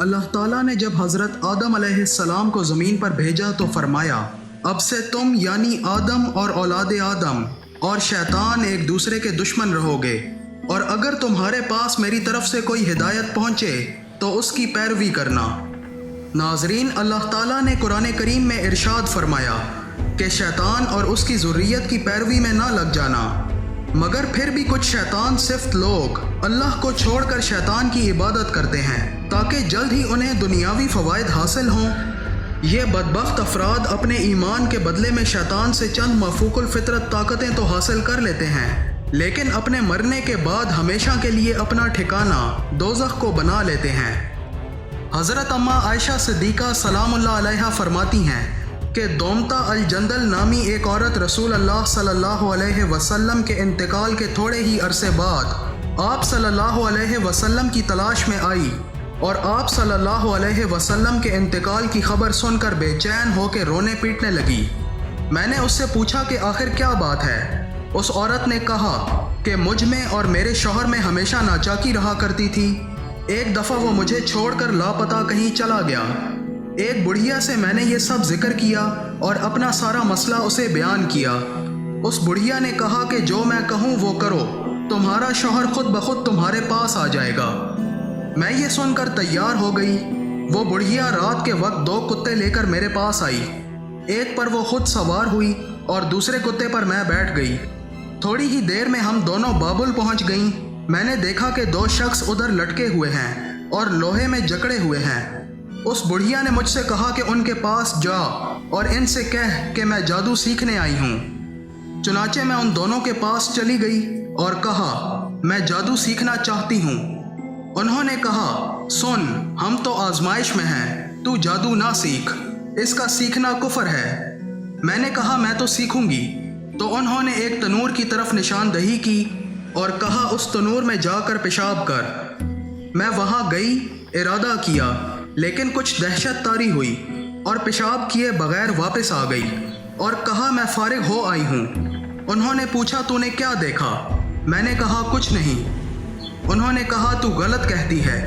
اللہ تعالیٰ نے جب حضرت آدم علیہ السلام کو زمین پر بھیجا تو فرمایا، اب سے تم یعنی آدم اور اولاد آدم اور شیطان ایک دوسرے کے دشمن رہو گے، اور اگر تمہارے پاس میری طرف سے کوئی ہدایت پہنچے تو اس کی پیروی کرنا۔ ناظرین، اللہ تعالیٰ نے قرآن کریم میں ارشاد فرمایا کہ شیطان اور اس کی ذریت کی پیروی میں نہ لگ جانا، مگر پھر بھی کچھ شیطان صفت لوگ اللہ کو چھوڑ کر شیطان کی عبادت کرتے ہیں تاکہ جلد ہی انہیں دنیاوی فوائد حاصل ہوں۔ یہ بدبخت افراد اپنے ایمان کے بدلے میں شیطان سے چند مفوق الفطرت طاقتیں تو حاصل کر لیتے ہیں، لیکن اپنے مرنے کے بعد ہمیشہ کے لیے اپنا ٹھکانہ دوزخ کو بنا لیتے ہیں۔ حضرت اماں عائشہ صدیقہ سلام اللہ علیہا فرماتی ہیں کہ دومتا الجندل نامی ایک عورت رسول اللہ صلی اللہ علیہ وسلم کے انتقال کے تھوڑے ہی عرصے بعد آپ صلی اللہ علیہ وسلم کی تلاش میں آئی، اور آپ صلی اللہ علیہ وسلم کے انتقال کی خبر سن کر بے چین ہو کے رونے پیٹنے لگی۔ میں نے اس سے پوچھا کہ آخر کیا بات ہے؟ اس عورت نے کہا کہ مجھ میں اور میرے شوہر میں ہمیشہ ناچاکی رہا کرتی تھی۔ ایک دفعہ وہ مجھے چھوڑ کر لاپتہ کہیں چلا گیا۔ ایک بڑھیا سے میں نے یہ سب ذکر کیا اور اپنا سارا مسئلہ اسے بیان کیا۔ اس بڑھیا نے کہا کہ جو میں کہوں وہ کرو، تمہارا شوہر خود بخود تمہارے پاس آ جائے گا۔ میں یہ سن کر تیار ہو گئی۔ وہ بڑھیا رات کے وقت 2 کتے لے کر میرے پاس آئی۔ ایک پر وہ خود سوار ہوئی اور دوسرے کتے پر میں بیٹھ گئی۔ تھوڑی ہی دیر میں ہم دونوں بابل پہنچ گئیں۔ میں نے دیکھا کہ 2 شخص ادھر لٹکے ہوئے ہیں اور لوہے میں جکڑے ہوئے ہیں۔ اس بڑھیا نے مجھ سے کہا کہ ان کے پاس جا اور ان سے کہہ کہ میں جادو سیکھنے آئی ہوں۔ چنانچہ میں ان دونوں کے پاس چلی گئی اور کہا، میں جادو سیکھنا چاہتی ہوں۔ انہوں نے کہا، سن، ہم تو آزمائش میں ہیں، تو جادو نہ سیکھ، اس کا سیکھنا کفر ہے۔ میں نے کہا میں تو سیکھوں گی۔ تو انہوں نے ایک تنور کی طرف نشاندہی کی اور کہا اس تنور میں جا کر پیشاب کر۔ میں وہاں گئی، ارادہ کیا، لیکن کچھ دہشت طاری ہوئی اور پیشاب کیے بغیر واپس آ گئی اور کہا میں فارغ ہو آئی ہوں۔ انہوں نے پوچھا تو نے کیا دیکھا؟ میں نے کہا کچھ نہیں۔ انہوں نے کہا تو غلط کہتی ہے،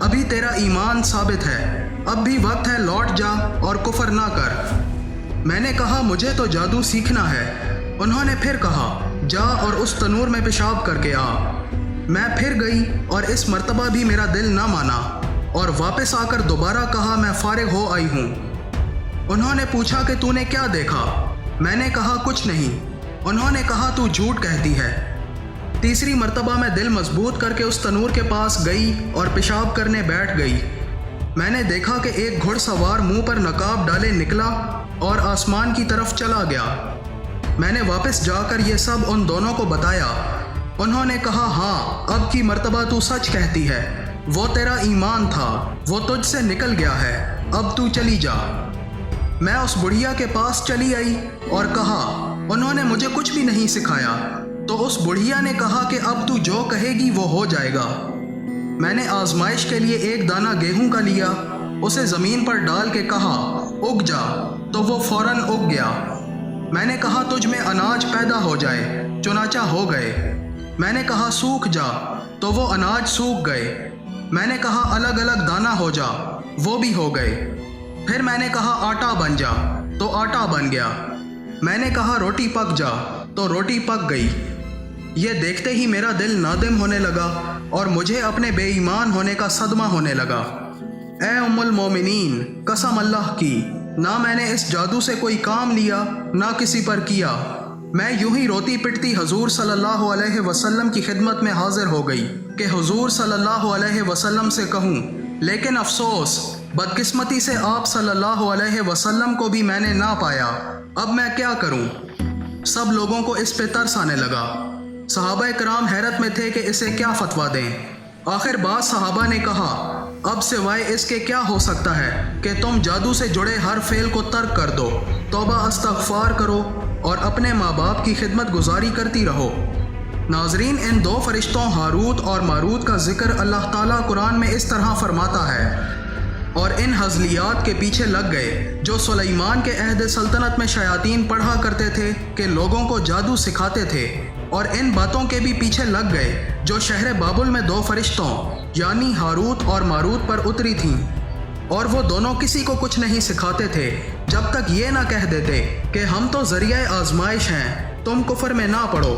ابھی تیرا ایمان ثابت ہے، اب بھی وقت ہے، لوٹ جا اور کفر نہ کر۔ میں نے کہا مجھے تو جادو سیکھنا ہے۔ انہوں نے پھر کہا جا اور اس تنور میں پیشاب کر کے آ۔ میں پھر گئی اور اس مرتبہ بھی میرا دل نہ مانا اور واپس آ کر دوبارہ کہا میں فارغ ہو آئی ہوں۔ انہوں نے پوچھا کہ تو نے کیا دیکھا؟ میں نے کہا کچھ نہیں۔ انہوں نے کہا تو جھوٹ کہتی ہے۔ تیسری مرتبہ میں دل مضبوط کر کے اس تنور کے پاس گئی اور پیشاب کرنے بیٹھ گئی۔ میں نے دیکھا کہ ایک گھڑ سوار منہ پر نقاب ڈالے نکلا اور آسمان کی طرف چلا گیا۔ میں نے واپس جا کر یہ سب ان دونوں کو بتایا۔ انہوں نے کہا ہاں، اب کی مرتبہ تو سچ کہتی ہے، وہ تیرا ایمان تھا، وہ تجھ سے نکل گیا ہے، اب تو چلی جا۔ میں اس بڑھیا کے پاس چلی آئی اور کہا انہوں نے مجھے کچھ بھی نہیں سکھایا۔ تو اس بڑھیا نے کہا کہ اب تو جو کہے گی وہ ہو جائے گا۔ میں نے آزمائش کے لیے ایک دانہ گیہوں کا لیا، اسے زمین پر ڈال کے کہا اگ جا، تو وہ فوراً اگ گیا۔ میں نے کہا تجھ میں اناج پیدا ہو جائے، چنانچہ ہو گئے۔ میں نے کہا سوکھ جا، تو وہ اناج سوکھ گئے۔ میں نے کہا الگ الگ دانہ ہو جا، وہ بھی ہو گئے۔ پھر میں نے کہا آٹا بن جا، تو آٹا بن گیا۔ میں نے کہا روٹی پک جا، تو روٹی پک گئی۔ یہ دیکھتے ہی میرا دل نادم ہونے لگا اور مجھے اپنے بے ایمان ہونے کا صدمہ ہونے لگا۔ اے ام المومنین، قسم اللہ کی، نہ میں نے اس جادو سے کوئی کام لیا نہ کسی پر کیا۔ میں یوں ہی روتی پٹتی حضور صلی اللہ علیہ وسلم کی خدمت میں حاضر ہو گئی کہ حضور صلی اللہ علیہ وسلم سے کہوں، لیکن افسوس، بدقسمتی سے آپ صلی اللہ علیہ وسلم کو بھی میں نے نہ پایا۔ اب میں کیا کروں؟ سب لوگوں کو اس پہ ترس آنے لگا۔ صحابہ کرام حیرت میں تھے کہ اسے کیا فتویٰ دیں۔ آخر بعض صحابہ نے کہا اب سوائے اس کے کیا ہو سکتا ہے کہ تم جادو سے جڑے ہر فعل کو ترک کر دو، توبہ استغفار کرو اور اپنے ماں باپ کی خدمت گزاری کرتی رہو۔ ناظرین، ان 2 فرشتوں ہاروت اور ماروت کا ذکر اللہ تعالیٰ قرآن میں اس طرح فرماتا ہے، اور ان ہزلیات کے پیچھے لگ گئے جو سلیمان کے عہد سلطنت میں شیاطین پڑھا کرتے تھے کہ لوگوں کو جادو سکھاتے تھے، اور ان باتوں کے بھی پیچھے لگ گئے جو شہر بابل میں 2 فرشتوں یعنی ہاروت اور ماروت پر اتری تھیں، اور وہ دونوں کسی کو کچھ نہیں سکھاتے تھے جب تک یہ نہ کہہ دیتے کہ ہم تو ذریعہ آزمائش ہیں، تم کفر میں نہ پڑو۔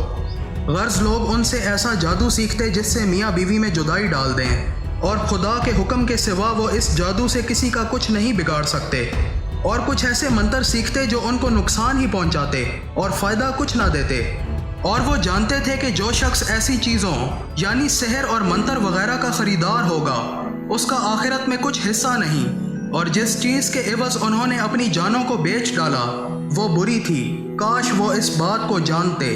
غرض لوگ ان سے ایسا جادو سیکھتے جس سے میاں بیوی میں جدائی ڈال دیں، اور خدا کے حکم کے سوا وہ اس جادو سے کسی کا کچھ نہیں بگاڑ سکتے، اور کچھ ایسے منتر سیکھتے جو ان کو نقصان ہی پہنچاتے اور فائدہ کچھ نہ دیتے۔ اور وہ جانتے تھے کہ جو شخص ایسی چیزوں یعنی سحر اور منتر وغیرہ کا خریدار ہوگا اس کا آخرت میں کچھ حصہ نہیں، اور جس چیز کے عوض انہوں نے اپنی جانوں کو بیچ ڈالا وہ بری تھی، کاش وہ اس بات کو جانتے۔